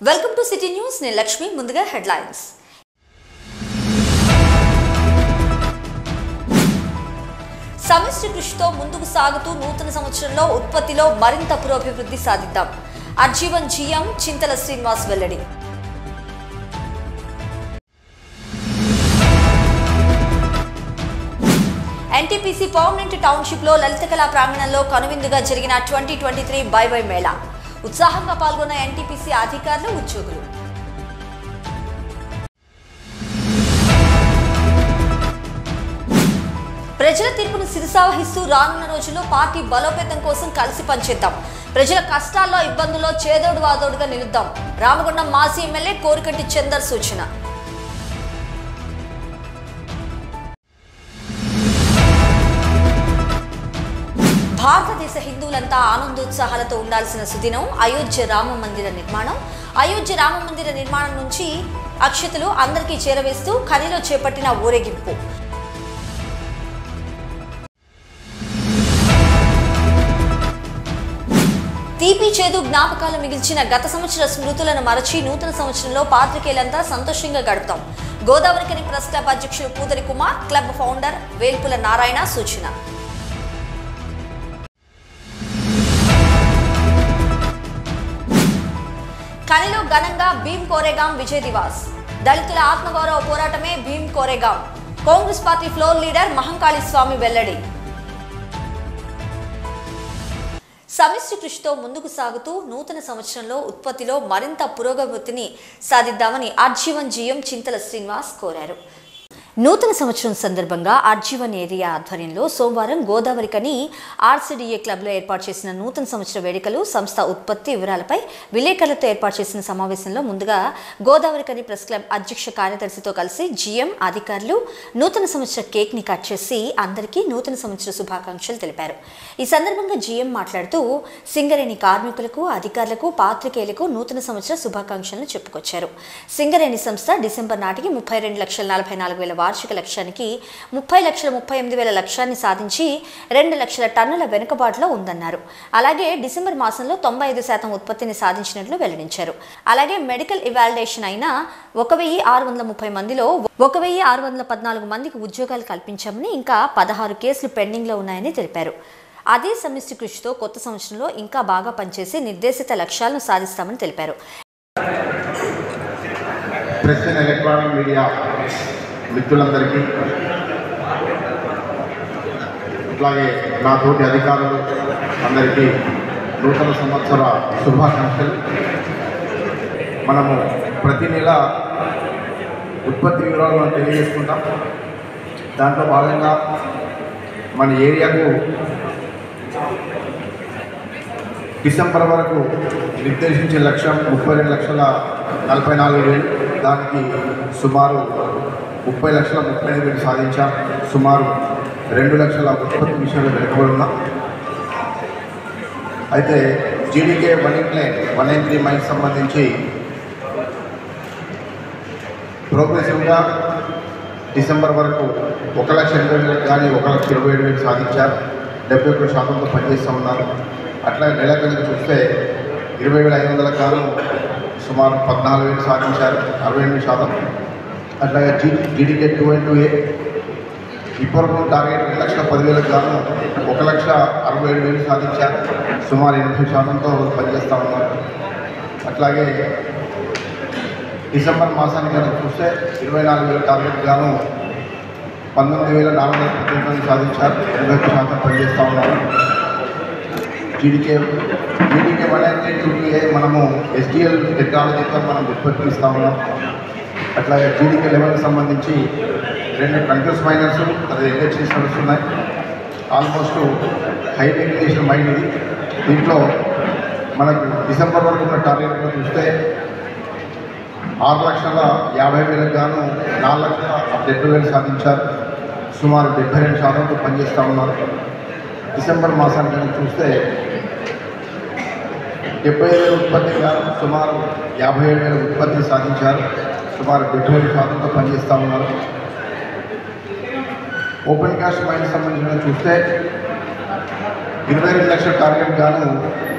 Welcome to City news. నేను లక్ష్మి. ముందుగా headlines. సమిష్టి కృషితో ముందుకు సాగుతూ నూతన సంవత్సరంలో ఉత్పత్తిలో మరింత పురోభివృద్ధి సాధిద్దాం. అర్జీవన్ జీఎం చింతల శ్రీనివాస్ వెల్లడి. ఎన్టీపీసీ పర్మనెంట్ టౌన్షిప్ లో లలిత కళా ప్రాంగణంలో కనువిందుగా జరిగిన 2023 బై మేళా. ఉత్సాహంగా పాల్గొన్న ఎన్టీపీసీ అధికారులు, ఉద్యోగులు. ప్రజల తీర్పును శిరసావహిస్తూ రానున్న రోజుల్లో పార్టీ బలోపేతం కోసం కలిసి పనిచేద్దాం. ప్రజల కష్టాల్లో ఇబ్బందుల్లో చేదోడు వాదోడుగా నిలుద్దాం. రామగుండం మాజీ ఎమ్మెల్యే కోరికంటి చందర్ సూచన. భారతదేశ హిందువులంతా ఆనందోత్సాహాలతో ఉండాల్సిన సుదినం అయోధ్య రామ మందిర నిర్మాణం. అయోధ్య రామ మందిర నిర్మాణం నుంచి అక్షతలు అందరికీ చేరవేస్తూ ఖనిలో చేపట్టిన ఊరేగింపు. తీపి చేదు జ్ఞాపకాలు మిగిల్చిన గత సంవత్సర స్మృతులను మరచి నూతన సంవత్సరంలో పాత్రికేయులంతా సంతోషంగా గడుపుతాం. గోదావరికని ప్రెస్ క్లబ్ అధ్యక్షులు పూదరి కుమార్, క్లబ్ ఫౌండర్ వేల్పుల నారాయణ సూచన. ఖనిలో ఘనంగా భీమ్ కోరేగాం విజయ్ దివాస్. దళితుల ఆత్మగౌరవ పోరాటమే Bhim Koregaon. Congress party floor leader Mahankali Swamy వెల్లడి. సమిష్టి కృషితో ముందుకు సాగుతూ నూతన సంవత్సరంలో ఉత్పత్తిలో మరింత పురోగతిని సాధిద్దామని అర్జీవన్ జీఎం చింతల శ్రీనివాస్ కోరారు. నూతన సంవత్సరం సందర్భంగా అర్జీవన్ ఏరియా ఆధ్వర్యంలో సోమవారం గోదావరికని ఆర్సీడీఏ క్లబ్లో ఏర్పాటు చేసిన నూతన సంవత్సర వేడుకలు, సంస్థ ఉత్పత్తి వివరాలపై విలేకరులతో ఏర్పాటు చేసిన సమావేశంలో ముందుగా గోదావరికని ప్రెస్ క్లబ్ అధ్యక్ష కార్యదర్శితో కలిసి జీఎం అధికారులు నూతన సంవత్సర కేక్ ని కట్ చేసి అందరికీ నూతన సంవత్సర శుభాకాంక్షలు తెలిపారు. ఈ సందర్భంగా జీఎం మాట్లాడుతూ సింగరేణి కార్మికులకు, అధికారులకు, పాత్రికేయులకు నూతన సంవత్సర శుభాకాంక్షలను చెప్పుకొచ్చారు. సింగరేణి సంస్థ డిసెంబర్ నాటికి 32,44,000 వార్షిక లక్ష్యానికి 30,38,000 లక్ష్యాన్ని సాధించి 2 లక్షల టన్నుల వెనుకబాటులో ఉందన్నారు. అలాగే డిసెంబర్ మాసంలో 95% ఉత్పత్తిని సాధించినట్లు వెల్లడించారు. అలాగే మెడికల్ ఇవాల్యుయేషన్ అయిన 1,630 మందిలో 1,614 మందికి ఉద్యోగాలు కల్పించామని, ఇంకా 16 కేసులు పెండింగ్ లో ఉన్నాయని తెలిపారు. అదే సమిష్టి కృషితో కొత్త సంవత్సరంలో ఇంకా బాగా పనిచేసి నిర్దేశిత లక్ష్యాలను సాధిస్తామని తెలిపారు. ఎలక్ట్రానిక్ మీడియా మిత్రులందరికీ, అట్లాగే నా తోటి అధికారులు అందరికీ నూతన సంవత్సర శుభాకాంక్షలు. మనము ప్రతి నెల ఉత్పత్తి వివరాలు మనం తెలియజేసుకుంటాం. దాంట్లో భాగంగా మన ఏరియాకు డిసెంబర్ వరకు నిర్దేశించే లక్ష్యం 32,44,000. దానికి సుమారు 30,35,000 సాధించాం. సుమారు 2 లక్షల ఉత్పత్తి విషయంలో వెనుకబడి ఉన్నాం. అయితే జీడీకే 193 మైల్స్ సంబంధించి ప్రోగ్రెసివ్గా డిసెంబర్ వరకు 1,80,000 కానీ 1,27,000 సాధించారు. 71% పనిచేస్తూ ఉన్నారు. అట్లా నెల కింద చూస్తే 20,500 గాను సుమారు 14,000 సాధించారు, 68%. అట్లాగే జీడీకే 2N2A ఇప్పటివరకు టార్గెట్ 2,10,000 గాను 1,67,000 సాధించారు, సుమారు 80%తో పనిచేస్తూ ఉన్నారు. అట్లాగే డిసెంబర్ మాసానికి కనుక చూస్తే 24,000 టార్గెట్ గాను 19,419 సాధించారు, 80% పనిచేస్తూ ఉన్నారు. జీడీకే 192A మనము SDL టెక్నాలజీతో మనం ఉత్పత్తి ఇస్తూ ఉన్నాం. అట్లాగే జీడీకే 11 సంబంధించి 2 కంట్రోల్స్ మైనర్స్, అది ఇండస్ట్రీస్ నడుస్తున్నాయి. ఆల్మోస్ట్ హై రెగ్యులేషన్ మైండ్ ఇది. దీంట్లో మనకు డిసెంబర్ వరకు ఉన్న టార్గెట్లో చూస్తే 6,50,000 గాను 4,70,000 సాధించారు, సుమారు 72%తో పనిచేస్తూ ఉన్నారు. డిసెంబర్ మాసానికి చూస్తే 70,000 ఉత్పత్తి గాను సుమారు 57,000 ఉత్పత్తి సాధించారు, సుమారు 75%తో పనిచేస్తూ ఉన్నారు. ఓపెన్ కాస్ట్ మైండ్ సంబంధించిన చూస్తే 22 లక్షల టార్గెట్ గాను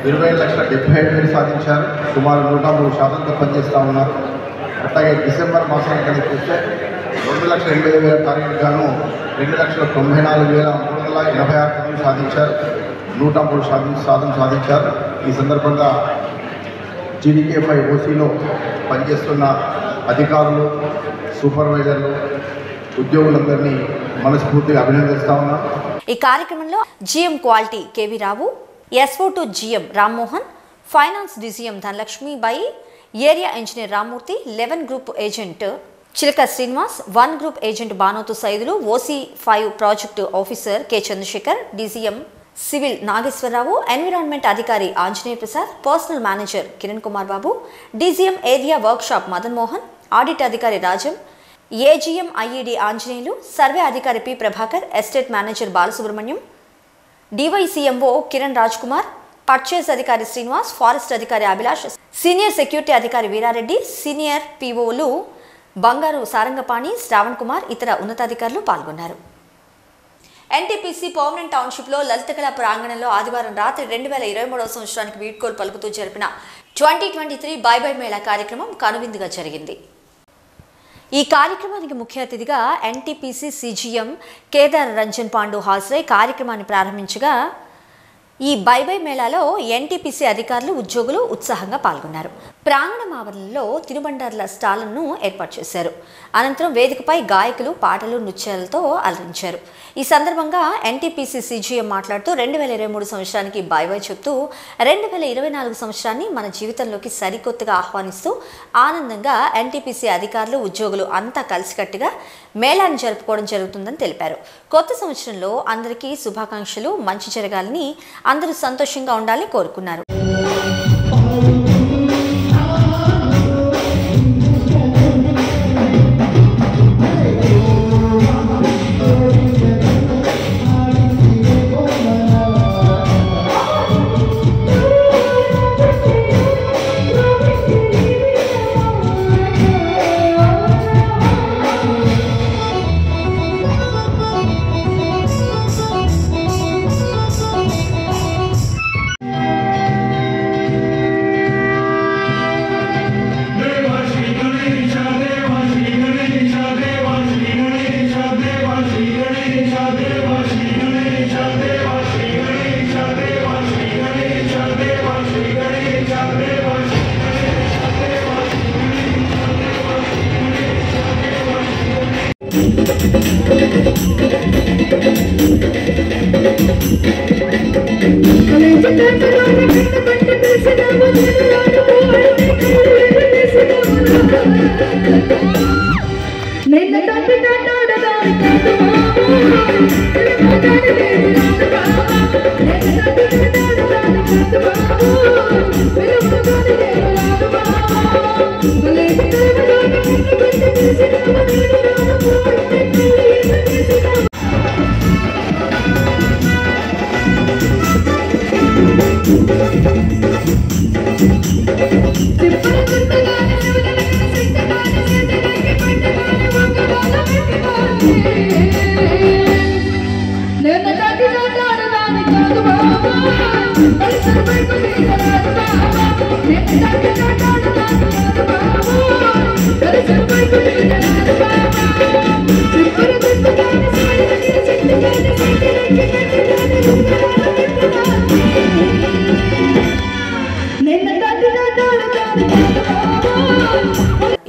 20,77,000 సాధించారు. సుమారు 103% పనిచేస్తూ ఉన్నారు. అట్లాగే డిసెంబర్ మాసానికి కలిసి చూస్తే 2,80,000 టార్గెట్ గాను 2,94,386 సాధించారు. 103% సాధించారు. ఈ సందర్భంగా జీడీకే5 ఓసీలో పనిచేస్తున్న అధికారులు, సూపర్వైజర్లు, ఉద్యోగులందరినీ మనస్ఫూర్తిగా అభినందిస్తా ఉన్నాను. ఈ కార్యక్రమంలో GM quality KV Rao, SO2 GM Rammohan, finance DGM Dhanalakshmi Bai, area engineer Rammurthy, 11 group agent Chilaka Srinivas, 1 group agent Banothu Saidulu, OC5 project officer K Chandrasekhar, DGM civil Nageswararao, environment అధికారి Anjaneya Prasad, personal manager Kiran Kumar Babu, DGM area workshop Madan Mohan, audit అధికారి Rajam, AGM IED Anjaneyulu, survey అధికారి P Prabhakar, estate manager Balasubrahmanyam, DYCMO Kiran Raj Kumar, purchase అధికారి Srinivas, forest అధికారి Abhilash, senior security అధికారి Veerareddy, senior పిఓలు బంగారు సారంగపాణి, శ్రావణ్ కుమార్, ఇతర ఉన్నతాధికారులు పాల్గొన్నారు. ఎన్టీపీసీ పర్మనెంట్ టౌన్షిప్లో లలిత కళా ప్రాంగణంలో ఆదివారం రాత్రి 2023వ సంవత్సరానికి వీడ్కోలు పలుకుతూ జరిపిన 2023 బై బై మేళా కార్యక్రమం కనువిందుగా జరిగింది. ఈ కార్యక్రమానికి ముఖ్య అతిథిగా ఎన్టీపీసీ సీజీఎం కేదార్ రంజన్ పాండు హాజరై కార్యక్రమాన్ని ప్రారంభించగా ఈ బై బై మేళాలో ఎన్టీపీసీ అధికారులు, ఉద్యోగులు ఉత్సాహంగా పాల్గొన్నారు. ప్రాంగణం ఆవరణలో తినుబండార్ల స్టాళ్లను ఏర్పాటు చేశారు. అనంతరం వేదికపై గాయకులు పాటలు, నృత్యాలతో అలరించారు. ఈ సందర్భంగా ఎన్టీపీసీ సీజీఎం మాట్లాడుతూ 2023 సంవత్సరానికి బై బై చెప్తూ 2024 సంవత్సరాన్ని మన జీవితంలోకి సరికొత్తగా ఆహ్వానిస్తూ ఆనందంగా ఎన్టీపీసీ అధికారులు, ఉద్యోగులు అంతా కలిసికట్టుగా మేళాన్ని జరుపుకోవడం జరుగుతుందని తెలిపారు. కొత్త సంవత్సరంలో అందరికీ శుభాకాంక్షలు, మంచి జరగాలని, అందరూ సంతోషంగా ఉండాలని కోరుకున్నారు.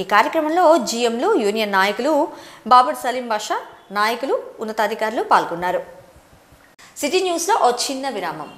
ఈ కార్యక్రమంలో జీఎంలు, యూనియన్ నాయకులు, బాబర్ సలీం బాషా, నాయకులు, ఉన్నతాధికారులు పాల్గొన్నారు. సిటీ న్యూస్ లో ఓ చిన్న విరామం.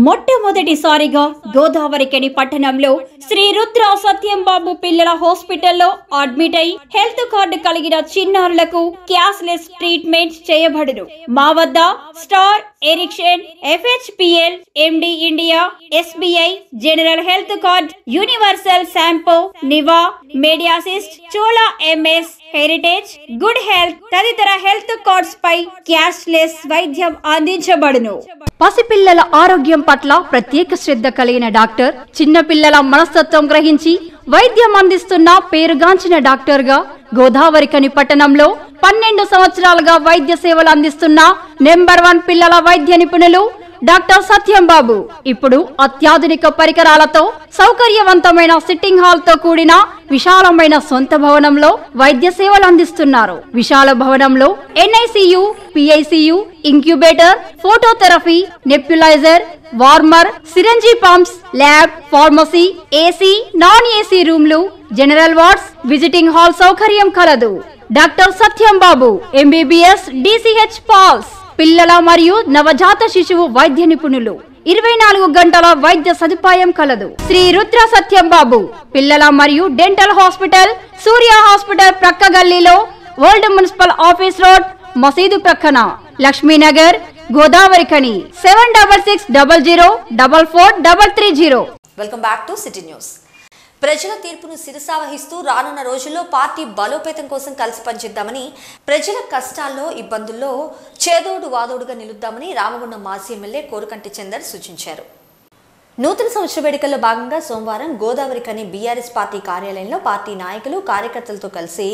మొట్టమొదటిసారిగా గోదావరికని పట్టణంలో శ్రీ రుద్ర సత్యం బాబు పిల్లల హాస్పిటల్లో అడ్మిట్ అయి హెల్త్ కార్డు కలిగిన చిన్నారులకు క్యాష్లెస్ ట్రీట్మెంట్ చేయబడును. మా వద్ద Star, Ericson, FHPL, MD India, SBI, General health card, Universal Sompo, Niva, Medi Assist, Chola MS, Heritage, Good Health తదితర హెల్త్ కార్డ్స్ పై క్యాష్లెస్ వైద్యం అందించబడును. పసిపిల్లల ఆరోగ్యం పట్ల ప్రత్యేక శ్రద్ధ కలిగిన డాక్టర్, చిన్నపిల్లల మనస్తత్వం గ్రహించి వైద్యం అందిస్తున్న పేరుగాంచిన డాక్టర్ గా గోదావరికని పట్టణంలో 12 సంవత్సరాలుగా వైద్య సేవలు అందిస్తున్న నెంబర్ 1 పిల్లల వైద్య నిపుణులు డాక్టర్ సత్యం బాబు ఇప్పుడు అత్యాధునిక పరికరాలతో సౌకర్యవంతమైన సిట్టింగ్ హాల్ తో కూడిన విశాలమైన సొంత భవనంలో వైద్య సేవలు అందిస్తున్నారు. విశాల భవనంలో NICU, PICU, incubator, phototherapy, nebuliser, warmer, సిరంజీ pumps, lab, pharmacy, AC, non AC రూమ్లు, జనరల్ వార్డ్స్, విజిటింగ్ హాల్ సౌకర్యం కలదు. డాక్టర్ సత్యం బాబు MBBS, DCH పాల్స్, పిల్లల మరియు నవజాత శిశువు వైద్య నిపుణులు, 24 గంటల వైద్య సదుపాయం కలదు. శ్రీ రుద్ర సత్యం బాబు పిల్లల మరియు డెంటల్ హాస్పిటల్, సూర్య హాస్పిటల్ ప్రక్క గల్లీలో, ఓల్డ్ మున్సిపల్ ఆఫీస్ రోడ్, మసీదు ప్రక్కన, Lakshminagar, Godavari Khani. 7660044330. Welcome back to City News. ప్రజల తీర్పును శిరసావహిస్తూ రానున్న రోజుల్లో పార్టీ బలోపేతం కోసం కలిసి పనిచేద్దామని, ప్రజల కష్టాల్లో ఇబ్బందుల్లో చేదోడు వాదోడుగా నిలుద్దామని రామగుండం మాజీ ఎమ్మెల్యే కోరుకంటి చందర్ సూచించారు. నూతన సంవత్సర వేడుకల్లో భాగంగా సోమవారం గోదావరి ఖని బీఆర్ఎస్ పార్టీ కార్యాలయంలో పార్టీ నాయకులు కార్యకర్తలతో కలిసి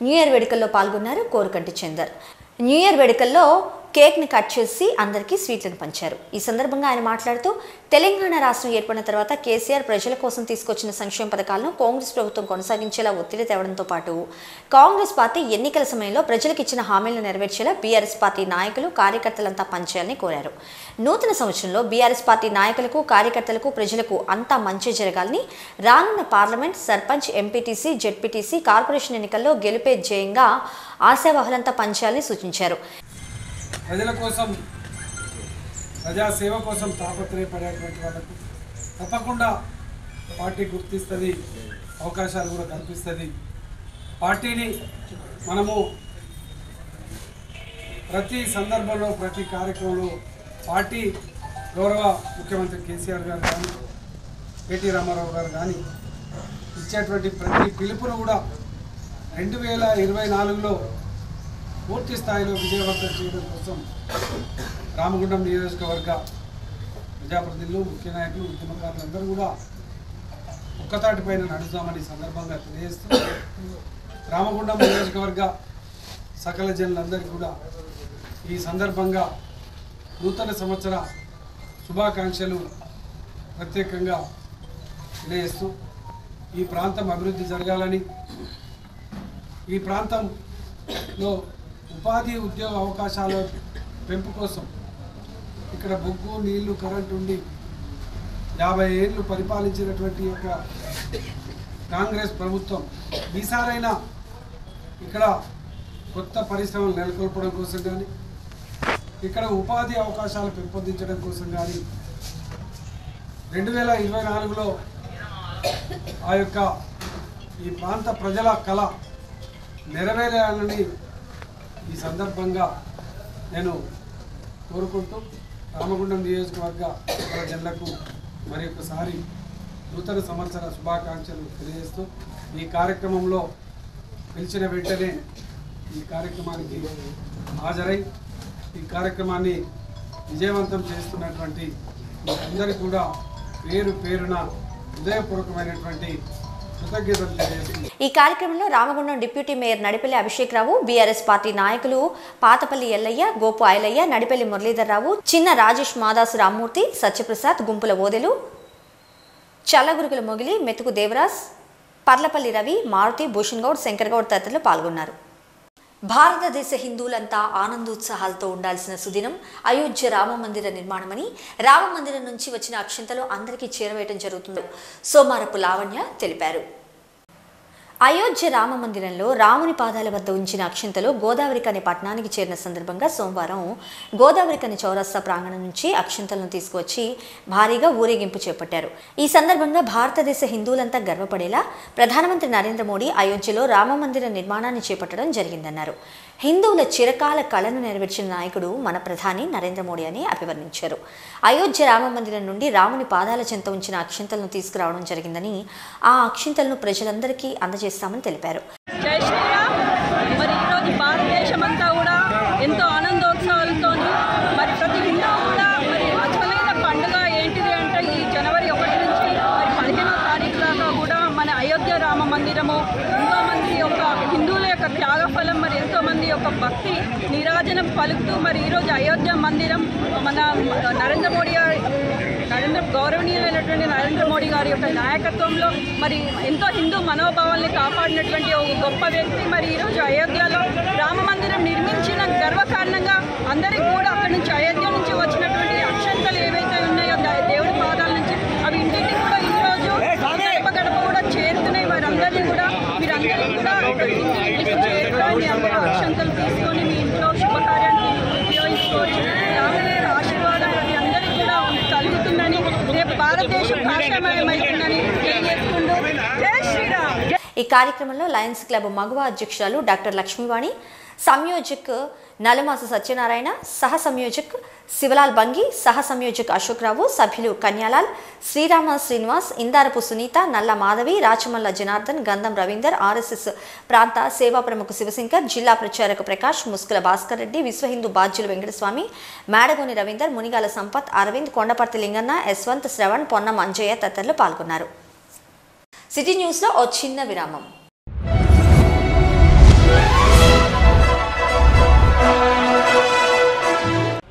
న్యూ ఇయర్ వేడుకల్లో పాల్గొన్నారు కోరుకంటి చందర్. న్యూ ఇయర్ వేడుకల్లో కేక్ ని కట్ చేసి అందరికీ స్వీట్లను పంచారు. ఈ సందర్భంగా ఆయన మాట్లాడుతూ తెలంగాణ రాష్ట్రం ఏర్పడిన తర్వాత కేసీఆర్ ప్రజల కోసం తీసుకొచ్చిన సంక్షేమ పథకాలను కాంగ్రెస్ ప్రభుత్వం కొనసాగించేలా ఒత్తిడి తేవడంతో పాటు కాంగ్రెస్ పార్టీ ఎన్నికల సమయంలో ప్రజలకు ఇచ్చిన హామీలను నెరవేర్చేలా బీఆర్ఎస్ పార్టీ నాయకులు కార్యకర్తలంతా పనిచేయాలని కోరారు. నూతన సంవత్సరంలో బీఆర్ఎస్ పార్టీ నాయకులకు కార్యకర్తలకు ప్రజలకు అంతా మంచి జరగాలని, రానున్న parliament, sarpanch, MPTC, ZPTC, corporation ఎన్నికల్లో గెలుపే ధ్యేయంగా ఆశావహులంతా పనిచేయాలని సూచించారు. ప్రజల కోసం, ప్రజాసేవ కోసం తాపత్రయపడేటువంటి వాళ్ళకు తప్పకుండా పార్టీ గుర్తిస్తుంది, అవకాశాలు కూడా కల్పిస్తుంది. పార్టీని మనము ప్రతి సందర్భంలో, ప్రతి కార్యక్రమంలో పార్టీ గౌరవ ముఖ్యమంత్రి కేసీఆర్ గారు కానీ, కేటీ రామారావు గారు కానీ ఇచ్చేటువంటి ప్రతి పిలుపును కూడా 2024లో పూర్తి స్థాయిలో విజయవంతం చేయడం కోసం రామగుండం నియోజకవర్గ ప్రజాప్రతినిధులు, ముఖ్య నాయకులు, ఉద్యమకారులందరూ కూడా ఒక్కతాటిపైన నడుస్తామని సందర్భంగా తెలియజేస్తూ రామగుండం నియోజకవర్గ సకల జనులందరికీ కూడా ఈ సందర్భంగా నూతన సంవత్సర శుభాకాంక్షలు ప్రత్యేకంగా తెలియజేస్తూ ఈ ప్రాంతం అభివృద్ధి జరగాలని, ఈ ప్రాంతంలో ఉపాధి ఉద్యోగ అవకాశాల పెంపు కోసం ఇక్కడ బొగ్గు, నీళ్లు, కరెంటు ఉండి 50 ఏళ్ళు పరిపాలించినటువంటి యొక్క కాంగ్రెస్ ప్రభుత్వం ఈసారైనా ఇక్కడ కొత్త పరిశ్రమలు నెలకొల్పడం కోసం కానీ, ఇక్కడ ఉపాధి అవకాశాలు పెంపొందించడం కోసం కానీ 2024లో ఆ యొక్క ఈ ప్రాంత ప్రజల కళ నెరవేరాలని ఈ సందర్భంగా నేను కోరుకుంటూ రామగుండం నియోజకవర్గ ప్రజలకు మరి ఒకసారి నూతన సంవత్సర శుభాకాంక్షలు తెలియజేస్తూ ఈ కార్యక్రమంలో పిలిచిన వెంటనే ఈ కార్యక్రమానికి హాజరై ఈ కార్యక్రమాన్ని విజయవంతం చేస్తున్నటువంటి అందరికీ కూడా పేరు పేరున హృదయపూర్వకమైనటువంటి ఈ కార్యక్రమంలో రామగుండం డిప్యూటీ మేయర్ నడిపల్లి అభిషేక్ రావు, బీఆర్ఎస్ పార్టీ నాయకులు పాతపల్లి ఎల్లయ్య, గోపు ఆయలయ్య, నడిపల్లి మురళీధర్ రావు, చిన్న రాజేష్, మాదాసు రామ్మూర్తి, సత్యప్రసాద్, గుంపుల ఓదెలు, చల్లగురుగుల మొగిలి, మెతుకు దేవరాజ్, పర్లపల్లి రవి, మారుతి, భూషణ్ గౌడ్, శంకర్ గౌడ్ తదితరులు పాల్గొన్నారు. భారతదేశ హిందువులంతా ఆనందోత్సాహాలతో ఉండాల్సిన సుదినం అయోధ్య రామ మందిర నిర్మాణమని, రామ మందిరం నుంచి వచ్చిన అక్షింతలు అందరికీ చేరవేయడం జరుగుతుంది సోమారపు లావణ్య తెలిపారు. అయోధ్య రామ మందిరంలో రాముని పాదాల వద్ద ఉంచిన అక్షింతలు గోదావరి ఖని పట్టణానికి చేరిన సందర్భంగా సోమవారం గోదావరి ఖని చౌరస్తా ప్రాంగణం నుంచి అక్షింతలను తీసుకువచ్చి భారీగా ఊరేగింపు చేపట్టారు. ఈ సందర్భంగా భారతదేశ హిందువులంతా గర్వపడేలా ప్రధానమంత్రి నరేంద్ర మోడీ అయోధ్యలో రామ మందిర నిర్మాణాన్ని చేపట్టడం జరిగిందన్నారు. హిందువుల చిరకాల కళను నెరవేర్చిన నాయకుడు మన ప్రధాని నరేంద్ర మోడీ అని అభివర్ణించారు. అయోధ్య రామ మందిరం నుండి రాముని పాదాల చెంత ఉంచిన అక్షింతలను తీసుకురావడం జరిగిందని, ఆ అక్షింతలను ప్రజలందరికీ అందజేస్తామని తెలిపారు. జై శ్రీరామ్. మరి ఈరోజు భారతదేశమంతా కూడా ఎంతో ఆనందోత్సవాలతో మరి ప్రతి హిందువు కూడా మరి అసలైన పండుగ ఏంటిది అంటే ఈ జనవరి 1 నుంచి మరి 15వ తారీఖు దాకా కూడా మన అయోధ్య రామ మందిరము ఎంతోమంది యొక్క హిందువుల యొక్క త్యాగఫలం, మరి ఎంతోమంది యొక్క జయం పలుకుతూ మరి ఈరోజు అయోధ్య మందిరం మన గౌరవనీయులైనటువంటి నరేంద్ర మోడీ గారి యొక్క నాయకత్వంలో మరి ఎంతో హిందూ మనోభావాల్ని కాపాడినటువంటి ఒక గొప్ప వ్యక్తి మరి ఈరోజు అయోధ్యలో రామ మందిరం నిర్మించిన గర్వకారణంగా అందరికీ కూడా అక్కడి నుంచి అయోధ్య నుంచి వచ్చినటువంటి అక్షంతలు ఏవైతే ఉన్నాయో దేవుడి పాదాల నుంచి అవి ఇంటికి కూడా ఈరోజు గడప గడప కూడా చేరుతున్నాయి. వారందరినీ కూడా మీరందరికీ కూడా ఇంటికి చేరుకొని అందరూ అక్షంతలు తీసుకొని మీ ఇంట్లో శుభకార్యాన్ని ఉపయోగించుకోవచ్చు. రామగారి ఆశీర్వాదం ప్రతి అందరికీ కూడా కలుగుతుందని రేపు భారతదేశం భాషామయమవుతుందని తెలియజేసుకుంటూ జై శ్రీరామ్. ఈ కార్యక్రమంలో లయన్స్ క్లబ్ మగువ అధ్యక్షురాలు డాక్టర్ లక్ష్మీవాణి, సంయోజక్ నలమాస సత్యనారాయణ, సహ సంయోజక్ శివలాల్ బంగి, సహ సంయోజక్ అశోక్ రావు, సభ్యులు కన్యాలాల్, శ్రీరామ శ్రీనివాస్, ఇందారపు సునీత, నల్ల మాధవి, రాచమల్ల జనార్దన్, గంధం రవీందర్, ఆర్ఎస్ఎస్ ప్రాంత సేవా ప్రముఖ శివశంకర్, జిల్లా ప్రచారక ప్రకాష్, ముస్కుల భాస్కర్ రెడ్డి, విశ్వ హిందూ బాధ్యులు వెంకటస్వామి, మేడగోని రవీందర్, మునిగాల సంపత్, అరవింద్, కొండపర్తి లింగన్న, యశ్వంత్, శ్రవణ్, పొన్నం అంజయ్య తదితరులు పాల్గొన్నారు. సిటీ న్యూస్లో ఓ చిన్న విరామం.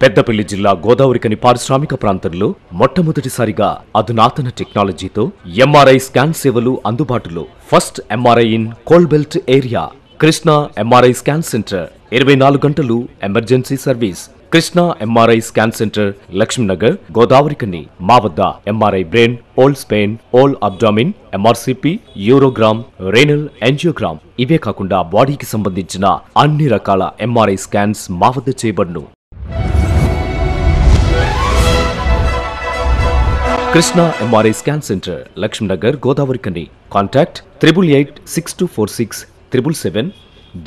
పెద్దపల్లి జిల్లా గోదావరికని పారిశ్రామిక ప్రాంతంలో మొట్టమొదటిసారిగా అధునాతన టెక్నాలజీతో ఎంఆర్ఐ స్కాన్ సేవలు అందుబాటులో. First MRI in coal belt area. Krishna MRI scan centre 24 గంటలు emergency service. Krishna MRI scan centre, Lakshminagar, Godavarikhani. మా వద్ద MRI brain, whole spine, whole abdomen, MRCP, urogram, renal angiogram, ఇవే కాకుండా బాడీకి సంబంధించిన అన్ని రకాల ఎంఆర్ఐ స్కాన్స్ మా వద్ద చేయబడును. Krishna MRI scan centre, Lakshminagar, Godavarikhani. Contact 888646 777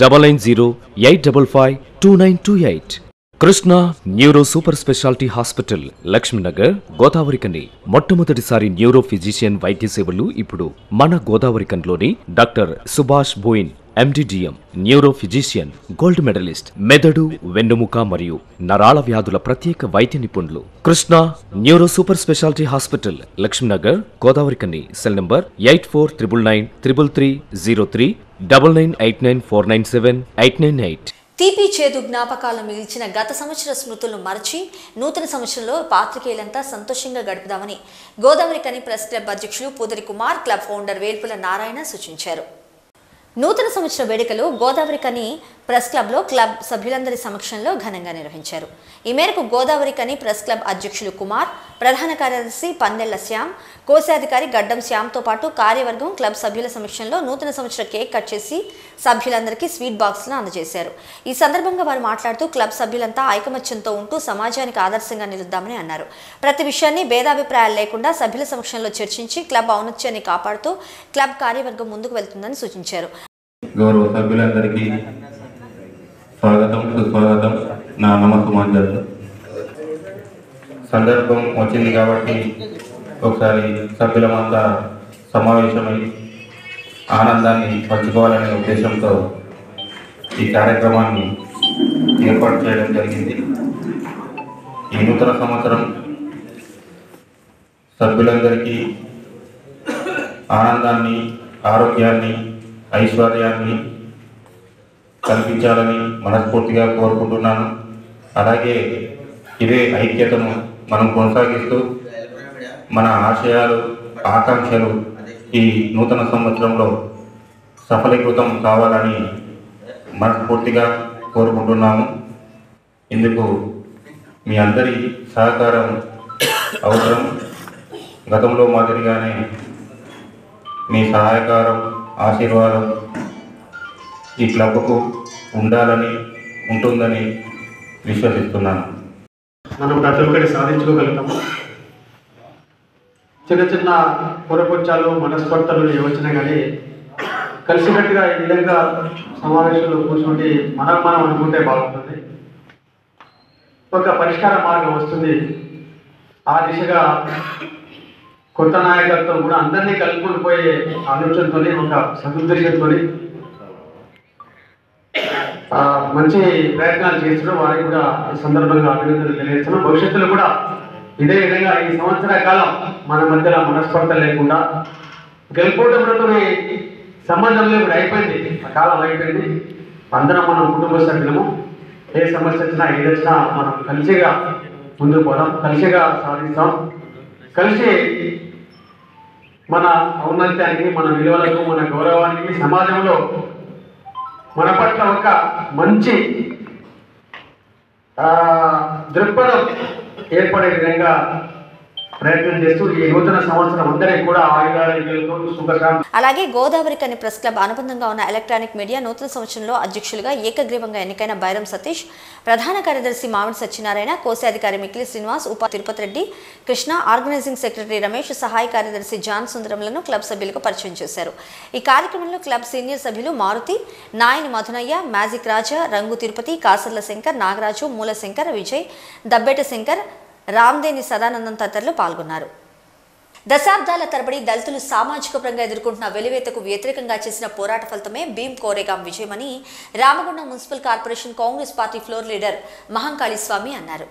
990 855 2928. Krishna neuro super speciality hospital, Lakshminagar, Godavarikhani. మొట్టమొదటిసారి న్యూరో ఫిజిషియన్ వైద్య సేవలు ఇప్పుడు మన గోదావరికన్లోని doctor Subhash Boyin, MD DM, neuro physician, gold medalist, మెదడు, వెన్నుముక మరియు నరాల వ్యాధుల ప్రత్యేక వైద్య నిపుణులు. Krishna neuro super speciality hospital, Lakshminagar, Godavarikhani. Cell number 84993303 9989497898. తీపి చేదు జ్ఞాపకాలను మిగిల్చిన గత సంవత్సర స్మృతులను మరచి నూతన సంవత్సరంలో పాత్రికేయులంతా సంతోషంగా గడుపుదామని గోదావరికని ప్రెస్ క్లబ్ అధ్యక్షులు పూదరి కుమార్, క్లబ్ ఫౌండర్ వేల్పుల నారాయణ సూచించారు. నూతన సంవత్సర వేడుకలు గోదావరికని ప్రెస్ క్లబ్లో క్లబ్ సభ్యులందరి సమక్షంలో ఘనంగా నిర్వహించారు. ఈ మేరకు గోదావరికని ప్రెస్ క్లబ్ అధ్యక్షులు కుమార్, ప్రధాన కార్యదర్శి పందెళ్ల శ్యామ్, కోశాధికారి గడ్డం శ్యామ్తో పాటు కార్యవర్గం క్లబ్ సభ్యుల సమక్షంలో నూతన సంవత్సర కేక్ కట్ చేసి సభ్యులందరికీ స్వీట్ బాక్స్లను అందజేశారు. ఈ సందర్భంగా వారు మాట్లాడుతూ క్లబ్ సభ్యులంతా ఐకమత్యంతో ఉంటూ సమాజానికి ఆదర్శంగా నిలుద్దామని అన్నారు. ప్రతి విషయాన్ని భేదాభిప్రాయాలు లేకుండా సభ్యుల సమక్షంలో చర్చించి క్లబ్ ఔన్నత్యాన్ని కాపాడుతూ క్లబ్ కార్యవర్గం ముందుకు వెళ్తుందని సూచించారు. గౌరవ సభ్యులందరికీ స్వాగతం, సుస్వాగతం, నా నమస్కారాలు. సందర్భం వచ్చింది కాబట్టి ఒకసారి సభ్యులమంతా సమావేశమై ఆనందాన్ని పంచుకోవాలనే ఉద్దేశంతో ఈ కార్యక్రమాన్ని ఏర్పాటు చేయడం జరిగింది. ఈ నూతన సంవత్సరం సభ్యులందరికీ ఆనందాన్ని, ఆరోగ్యాన్ని, ఐశ్వర్యాన్ని కల్పించాలని మనస్ఫూర్తిగా కోరుకుంటున్నాను. అలాగే ఇదే ఐక్యతను మనం కొనసాగిస్తూ మన ఆశయాలు, ఆకాంక్షలు ఈ నూతన సంవత్సరంలో సఫలీకృతం కావాలని మనస్ఫూర్తిగా కోరుకుంటున్నాము. ఇందుకు మీ అందరి సహకారం అవసరం. గతంలో మాదిరిగానే మీ సహాయకారం, ఆశీర్వాదం ఈ క్లబ్కు ఉండాలని, ఉంటుందని విశ్వసిస్తున్నాను. మనం ప్రతి ఒక్కటి సాధించుకోగలుగుతాము. చిన్న చిన్న పొరపొచ్చాలు, మనస్పర్ధలు ఏవచ్చినా కానీ కలిసికట్టుగా ఈ విధంగా సమావేశంలో కూర్చుంటే మనం అనుకుంటే బాగుంటుంది. ఒక పరిష్కార మార్గం వస్తుంది. ఆ దిశగా కొత్త నాయకత్వం కూడా అందరినీ కలుపుకొని పోయే ఆలోచనతో, ఒక సదుద్దేశంతో మంచి ప్రయత్నాలు చేస్తున్నాం. వారికి కూడా ఈ సందర్భంగా అభినందనలు తెలియజేస్తున్నాం. భవిష్యత్తులో కూడా ఇదే విధంగా ఈ సంవత్సర కాలం మన మధ్యలో మనస్పర్ధ లేకుండా గెలుపోవడంతోనే సంబంధంలో ఇప్పుడు అయిపోయింది, ఆ కాలం అయిపోయింది. అందరం మనం కుటుంబ సభ్యులము. ఏ సమస్య వచ్చినా ఏదొచ్చినా మనం కలిసిగా ముందుకు పోదాం, కలిసిగా సాధిస్తాం. కలిసి మన ఔన్నత్యానికి, మన విలువలకు, మన గౌరవానికి, సమాజంలో మన పట్ల ఒక మంచి దృక్పథం ఏర్పడే విధంగా ప్రయత్నం చేస్తూ ఈ నూతన సంవత్సరం అందరికీ కూడా ఆయుధాలు శుభకాం. అలాగే గోదావరి కని ప్రెస్ క్లబ్ అనుబంధంగా ఉన్న ఎలక్ట్రానిక్ మీడియా నూతన సంవత్సరంలో అధ్యక్షులుగా ఏకగ్రీవంగా ఎన్నికైన బైరం సతీష్, ప్రధాన కార్యదర్శి మామిడి సత్యనారాయణ, కోశాధికారి మిక్కిలి శ్రీనివాస్, ఉప తిరుపతి రెడ్డి కృష్ణ, ఆర్గనైజింగ్ సెక్రటరీ రమేష్, సహాయ కార్యదర్శి జాన్ సుందరంలను క్లబ్ సభ్యులకు పరిచయం చేశారు. ఈ కార్యక్రమంలో క్లబ్ సీనియర్ సభ్యులు మారుతి, నాయని మధునయ్య, మ్యాజిక్ రాజా, రంగు తిరుపతి, కాసర్ల శంకర్, నాగరాజు, మూల శంకర్, విజయ్, దబ్బేట శంకర్, రామ్దేని సదానందం తదితరులు పాల్గొన్నారు. దశాబ్దాల తరబడి దళితులు సామాజిక పరంగా ఎదుర్కొంటున్న వెలివేతకు వ్యతిరేకంగా చేసిన పోరాట ఫలితమే భీమ్ కోరేగాం విజయమని Ramagundam municipal corporation Congress party floor leader Mahankali Swamy అన్నారు.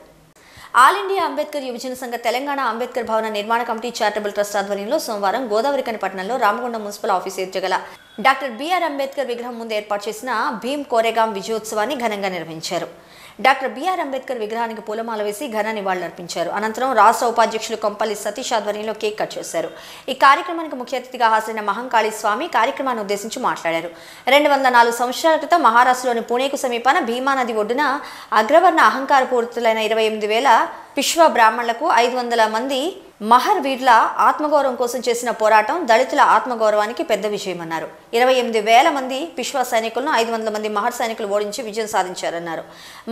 ఆల్ ఇండియా అంబేద్కర్ యువజన సంఘ తెలంగాణ అంబేద్కర్ భవన నిర్మాణ కమిటీ చారిటబుల్ ట్రస్ట్ ఆధ్వర్యంలో సోమవారం గోదావరికని పట్టణంలో రామగుండం మున్సిపల్ ఆఫీస్ ఎదురుగల డాక్టర్ బిఆర్ అంబేద్కర్ విగ్రహం ముందు ఏర్పాటు చేసిన భీమ్ కోరేగాం విజయోత్సవాన్ని ఘనంగా నిర్వహించారు. డాక్టర్ బిఆర్ అంబేద్కర్ విగ్రహానికి పూలమాల వేసి ఘన నివాళులర్పించారు. అనంతరం రాష్ట్ర ఉపాధ్యక్షులు కొంపల్లి సతీష్ ఆధ్వర్యంలో కేక్ కట్ చేశారు. ఈ కార్యక్రమానికి ముఖ్య అతిథిగా హాజరైన మహంకాళి స్వామి కార్యక్రమాన్ని ఉద్దేశించి మాట్లాడారు. 204 సంవత్సరాల క్రితం మహారాష్ట్రలోని పూణేకు సమీపాన భీమా నది ఒడ్డున అగ్రవర్ణ అహంకార పూరితులైన 28,000 పిశ్వ బ్రాహ్మణులకు 500 మంది మహర్ వీర్ల ఆత్మగౌరవం కోసం చేసిన పోరాటం దళితుల ఆత్మగౌరవానికి పెద్ద విజయమన్నారు. 28,000 మంది పిశ్వ సైనికులను 500 మంది మహర్ సైనికులు ఓడించి విజయం సాధించారన్నారు.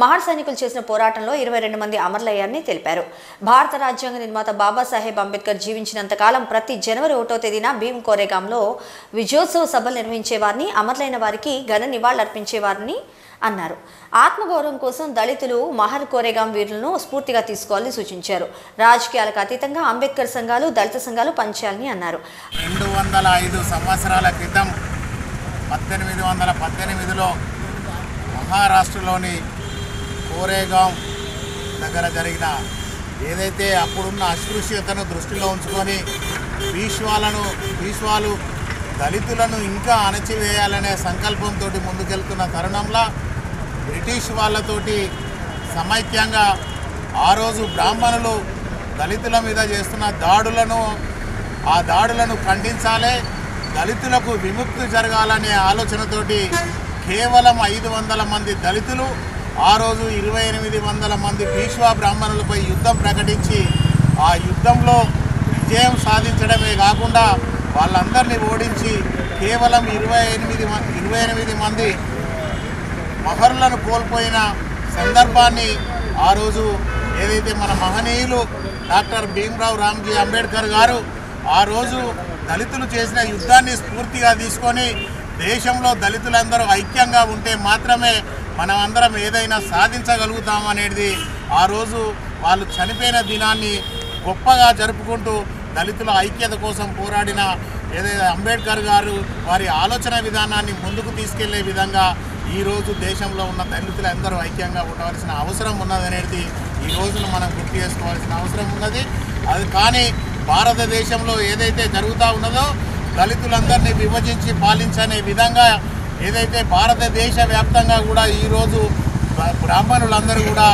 మహర్ సైనికులు చేసిన పోరాటంలో 22 మంది అమరులయ్యారని తెలిపారు. భారత రాజ్యాంగ నిర్మాత బాబాసాహెబ్ అంబేద్కర్ జీవించినంత కాలం ప్రతి జనవరి 1వ తేదీన భీమ్ కోరేగాంలో విజయోత్సవ సభలు నిర్వహించేవారిని, అమరులైన వారికి ఘన నివాళులర్పించేవారిని అన్నారు. ఆత్మగౌరవం కోసం దళితులు మహర్ కోరేగాం వీరులను స్ఫూర్తిగా తీసుకోవాలని సూచించారు. రాజకీయాలకు అతీతంగా అంబేద్కర్ సంఘాలు, దళిత సంఘాలు పనిచేయాలని అన్నారు. 205 సంవత్సరాల క్రితం 1818లో మహారాష్ట్రలోని కోరేగాం దగ్గర జరిగిన ఏదైతే అప్పుడున్న అస్పృశ్యతను దృష్టిలో ఉంచుకొని పీష్వాలు దళితులను ఇంకా అణచివేయాలనే సంకల్పంతో ముందుకెళ్తున్న తరుణంలో బ్రిటిష్ వాళ్ళతోటి సమైక్యంగా ఆ రోజు బ్రాహ్మణులు దళితుల మీద చేస్తున్న దాడులను ఖండించాలి, దళితులకు విముక్తి జరగాలనే ఆలోచనతోటి కేవలం 500 మంది దళితులు ఆ రోజు 2800 మంది పీష్వా బ్రాహ్మణులపై యుద్ధం ప్రకటించి ఆ యుద్ధంలో విజయం సాధించడమే కాకుండా వాళ్ళందరినీ ఓడించి కేవలం 28 మంది మహర్లను కోల్పోయిన సందర్భాన్ని ఆ రోజు ఏదైతే మన మహనీయులు డాక్టర్ భీమ్రావ్ రామ్జీ అంబేద్కర్ గారు ఆ రోజు దళితులు చేసిన యుద్ధాన్ని స్ఫూర్తిగా తీసుకొని దేశంలో దళితులందరూ ఐక్యంగా ఉంటే మాత్రమే మనం అందరం ఏదైనా సాధించగలుగుతాం అనేది ఆ రోజు వాళ్ళు చనిపోయిన దినాన్ని గొప్పగా జరుపుకుంటూ దళితుల ఐక్యత కోసం పోరాడిన ఏదైతే అంబేద్కర్ గారు వారి ఆలోచన విధానాన్ని ముందుకు తీసుకెళ్లే విధంగా ఈరోజు దేశంలో ఉన్న దళితులందరూ ఐక్యంగా ఉండవలసిన అవసరం ఉన్నదనేది ఈ రోజును మనం గుర్తు చేసుకోవాల్సిన అవసరం ఉన్నది. అది కానీ భారతదేశంలో ఏదైతే జరుగుతూ ఉన్నదో దళితులందరినీ విభజించి పాలించనే విధంగా ఏదైతే భారతదేశ వ్యాప్తంగా కూడా ఈరోజు బ్రాహ్మణులందరూ కూడా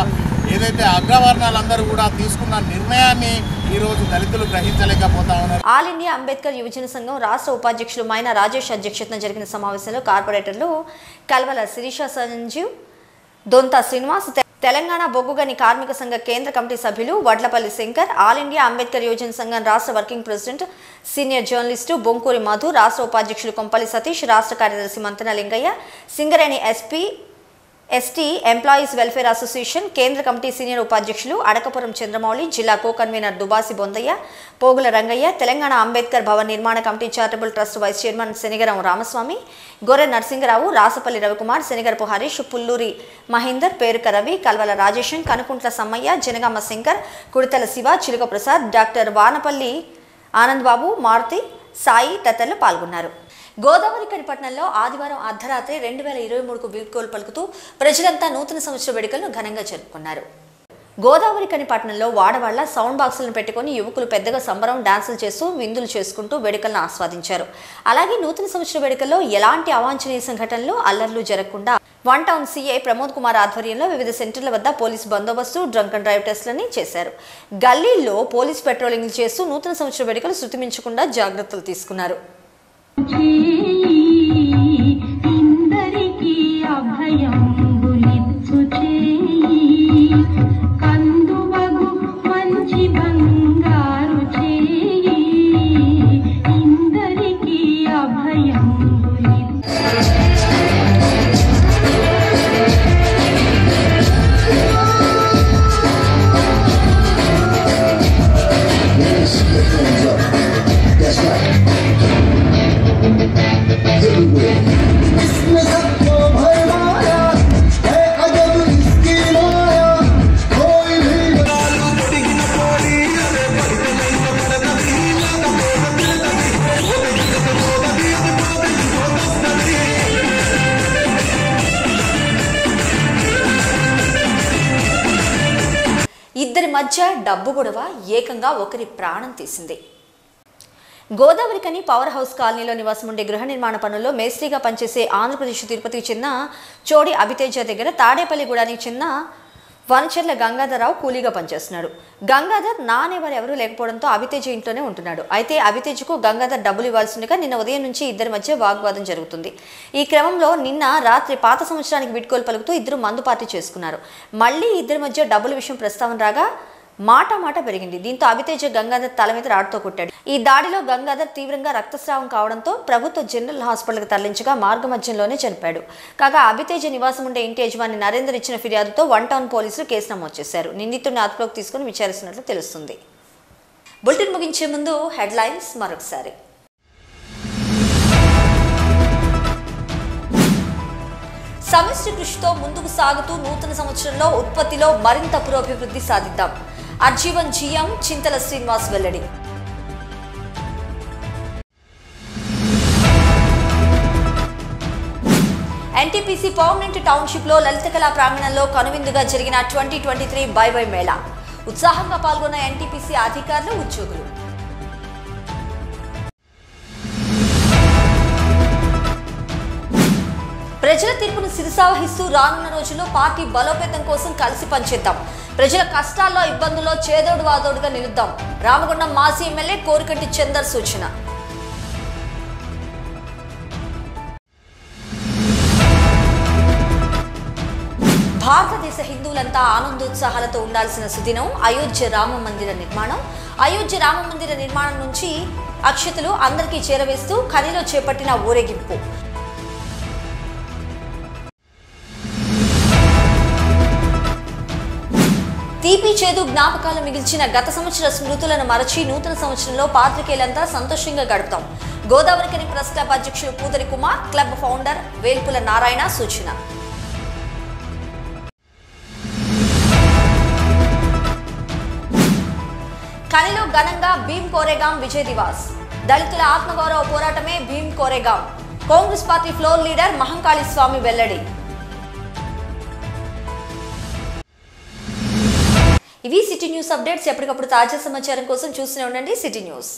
ఏదైతే అగ్రవర్ణాలందరూ కూడా తీసుకున్న నిర్ణయాన్ని ఈరోజు దళితులు గ్రహించలేకపోతా ఉన్నారు. ఆల్ ఇండియా అంబేద్కర్ యువజన సంఘం రాష్ట్ర ఉపాధ్యక్షులు మైనా రాజేష్ అధ్యక్షతన జరిగిన సమావేశంలో కార్పొరేటర్లు కల్వల శిరీష సంజీవ్, దొంతా శ్రీనివాస్, తెలంగాణ బొగ్గుగని కార్మిక సంఘ కేంద్ర కమిటీ సభ్యులు వడ్లపల్లి శంకర్, ఆల్ ఇండియా అంబేద్కర్ యువజన సంఘం రాష్ట్ర working president senior journalist Bonkuri Madhu, రాష్ట్ర ఉపాధ్యక్షులు కొంపల్లి సతీష్, రాష్ట్ర కార్యదర్శి Mantana Lingaiah, Singareni ST employees welfare association కేంద్ర కమిటీ సీనియర్ ఉపాధ్యక్షులు అడకపురం చంద్రమౌళి, జిల్లా కో కన్వీనర్ దుబాసి బొందయ్య, పోగుల రంగయ్య, తెలంగాణ అంబేద్కర్ భవన్ నిర్మాణ committee charitable trust vice chairman Shanigaram Ramaswamy, Gorre Narasingarao, Rasapalli Ravikumar, Shanigarapu Harish, Pulluri Mahender, పేరుక Ravi, Kalvala Rajesham, Kanukuntla Sammaiah, Janagama Shankar, కుడితల Shiva, చిలుక ప్రసాద్, డాక్టర్ వానపల్లి ఆనందబాబు, మారుతి, సాయి తదితరులు పాల్గొన్నారు. గోదావరి కనిపట్నంలో ఆదివారం అర్ధరాత్రి 2023కు వీడ్కోలు పలుకుతూ ప్రజలంతా నూతన సంవత్సర వేడుకలను ఘనంగా జరుపుకున్నారు. గోదావరి కనిపట్నంలో వాడవాళ్ల సౌండ్ బాక్సులను పెట్టుకుని యువకులు పెద్దగా సంబరం, డాన్సులు చేస్తూ విందులు చేసుకుంటూ వేడుకలను ఆస్వాదించారు. అలాగే నూతన సంవత్సర వేడుకల్లో ఎలాంటి అవాంఛనీయ సంఘటనలు, అల్లర్లు జరగకుండా one town CI Pramod Kumar ఆధ్వర్యంలో వివిధ సెంటర్ల వద్ద పోలీసు బందోబస్తు, డ్రంక్ అండ్ డ్రైవ్ టెస్టులని చేశారు. గల్లీల్లో పోలీసు పెట్రోలింగ్ చేస్తూ నూతన సంవత్సర వేడుకలు శృతిమించకుండా జాగ్రత్తలు తీసుకున్నారు. ఇద్దరి మధ్య డబ్బు గొడవ ఏకంగా ఒకరి ప్రాణం తీసింది. గోదావరికని పవర్ హౌస్ కాలనీలో నివాసం ఉండే గృహ నిర్మాణ పనుల్లో మేస్త్రిగా పనిచేసే ఆంధ్రప్రదేశ్ తిరుపతికి చెందిన చోడి అభితేజ దగ్గర తాడేపల్లిగూడానికి చెందిన వనచర్ల గంగాధరరావు కూలీగా పనిచేస్తున్నాడు. గంగాధర్ నానేవారు ఎవరూ లేకపోవడంతో అభితేజ ఇంట్లోనే ఉంటున్నాడు. అయితే అభితేజకు గంగాధర్ డబ్బులు ఇవ్వాల్సిందిగా నిన్న ఉదయం నుంచి ఇద్దరి మధ్య వాగ్వాదం జరుగుతుంది. ఈ క్రమంలో నిన్న రాత్రి పాత సంవత్సరానికి వీడ్కోలు పలుకుతూ ఇద్దరు మందు పార్టీ చేసుకున్నారు. మళ్లీ ఇద్దరి మధ్య డబ్బుల విషయం ప్రస్తావన రాగా మాట పెరిగింది. దీంతో అభితేజ గంగాధర్ తల మీద రాడ్తో కొట్టాడు. ఈ దాడిలో గంగాధర్ తీవ్రంగా రక్తస్రావం కావడంతో ప్రభుత్వ జనరల్ హాస్పిటల్కి తరలించగా మార్గమధ్యంలోనే చనిపాడు. కాగా అభితేజ నివాసం ఉండే ఇంటి యజమాని నరేందర్ ఇచ్చిన ఫిర్యాదుతో వన్ టౌన్ పోలీసులు కేసు నమోదు చేశారు. నిందితుడిని అదుపులోకి తీసుకుని విచారిస్తున్నట్లు తెలుస్తుంది. బులెటిన్ ముగించే ముందు హెడ్లైన్స్ మరొకసారి. సమిష్టి కృషితో ముందుకు సాగుతూ నూతన సంవత్సరంలో ఉత్పత్తిలో మరింత పురోభివృద్ధి సాధిద్దాం. అర్జీవన్ జీఎం చింతల శ్రీనివాస్ వెల్లడి. ఎన్టీపీసీ పర్మనెంట్ టౌన్షిప్ లో లలిత కళా ప్రాంగణంలో కనువిందుగా జరిగిన 2023 బై మేళా. ఉత్సాహంగా పాల్గొన్న ఎన్టీపీసీ అధికారులు, ఉద్యోగులు. ప్రజల తీర్పును శిరసావహిస్తూ రానున్న రోజుల్లో పార్టీ బలోపేతం కోసం కలిసి పనిచేద్దాం. ప్రజల కష్టాల్లో, ఇబ్బందుల్లో చేదోడు వాదోడుగా నిలుద్దాం. రామగుండం మాజీ ఎమ్మెల్యే కోరికంటి చందర్ సూచన. భారతదేశ హిందువులంతా ఆనందోత్సాహాలతో ఉండాల్సిన సుదినం అయోధ్య రామ మందిర నిర్మాణం. అయోధ్య రామ మందిర నిర్మాణం నుంచి అక్షతలు అందరికీ చేరవేస్తూ ఖనిలో చేపట్టిన ఊరేగింపు. తీపి చేదు జ్ఞాపకాలు మిగిల్చిన గత సంవత్సర స్మృతులను మరచి నూతన సంవత్సరంలో పాత్రికేయులంతా సంతోషంగా గడుపుతాం. గోదావరికని ప్రెస్ క్లబ్ అధ్యక్షులు పూదరి కుమార్, క్లబ్ ఫౌండర్ వేల్పుల నారాయణ సూచన. ఖనిలో ఘనంగా భీమ్ కోరేగాం విజయ్ దివాస్. దళితుల ఆత్మగౌరవ పోరాటమే Bhim Koregaon. Congress party floor leader Mahankali Swamy వెల్లడి. ఇవి సిటీ న్యూస్ అప్డేట్స్. ఎప్పటికప్పుడు తాజా సమాచారం కోసం చూస్తూనే ఉండండి సిటీ న్యూస్.